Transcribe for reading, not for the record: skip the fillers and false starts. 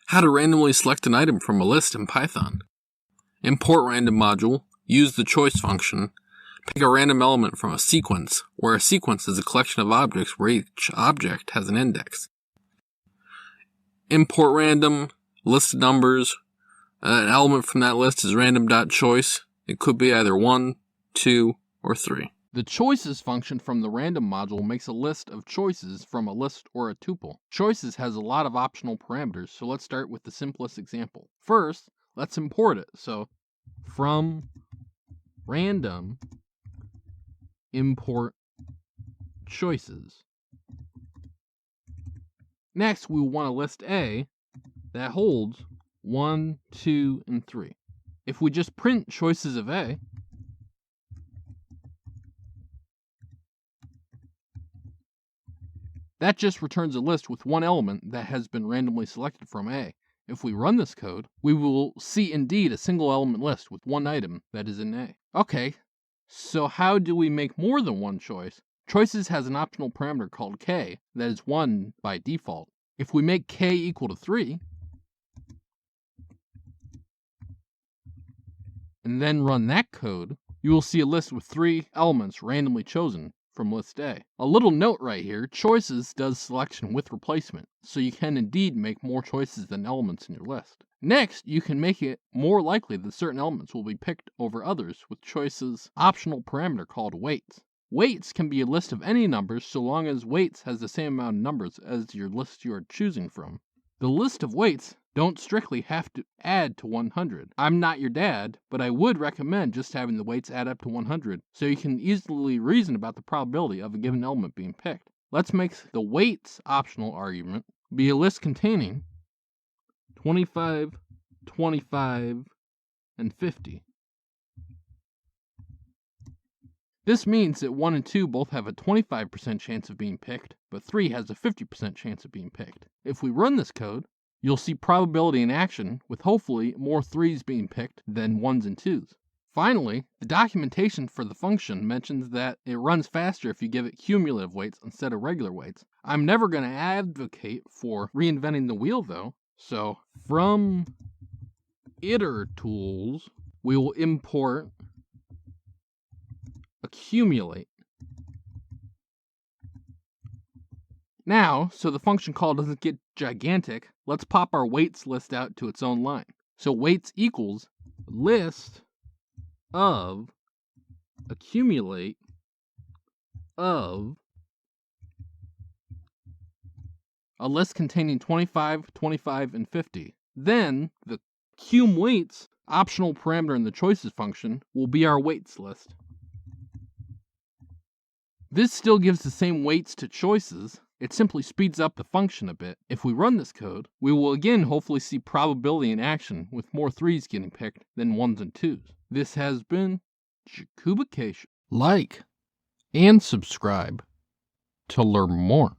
How to randomly select an item from a list in Python. Import random module, use the choice function, pick a random element from a sequence, where a sequence is a collection of objects where each object has an index. Import random, list of numbers, an element from that list is random.choice. It could be either 1, 2, or 3. The choices function from the random module makes a list of choices from a list or a tuple. Choices has a lot of optional parameters, so let's start with the simplest example. First, let's import it. So, from random import choices. Next, we want a list A that holds 1, 2, and 3. If we just print choices of A, that just returns a list with one element that has been randomly selected from A. If we run this code, we will see indeed a single element list with one item that is in A. Okay, so how do we make more than one choice? Choices has an optional parameter called k that is 1 by default. If we make k equal to 3, and then run that code, you will see a list with 3 elements randomly chosen from list A. A little note right here, choices does selection with replacement, so you can indeed make more choices than elements in your list. Next, you can make it more likely that certain elements will be picked over others with choices optional parameter called weights. Weights can be a list of any numbers so long as weights has the same amount of numbers as your list you are choosing from. The list of weights don't strictly have to add to 100. I'm not your dad, but I would recommend just having the weights add up to 100 so you can easily reason about the probability of a given element being picked. Let's make the weights optional argument be a list containing 25, 25, and 50. This means that 1 and 2 both have a 25% chance of being picked, but 3 has a 50% chance of being picked. If we run this code, you'll see probability in action, with hopefully more 3s being picked than 1s and 2s. Finally, the documentation for the function mentions that it runs faster if you give it cumulative weights instead of regular weights. I'm never going to advocate for reinventing the wheel though, so from itertools, we will import accumulate. Now, so the function call doesn't get gigantic, let's pop our weights list out to its own line. So weights equals list of accumulate of a list containing 25, 25, and 50. Then the cum weights optional parameter in the choices function will be our weights list. This still gives the same weights to choices. It simply speeds up the function a bit. If we run this code, we will again hopefully see probability in action with more 3s getting picked than 1s and 2s. This has been Jakubication. Like and subscribe to learn more.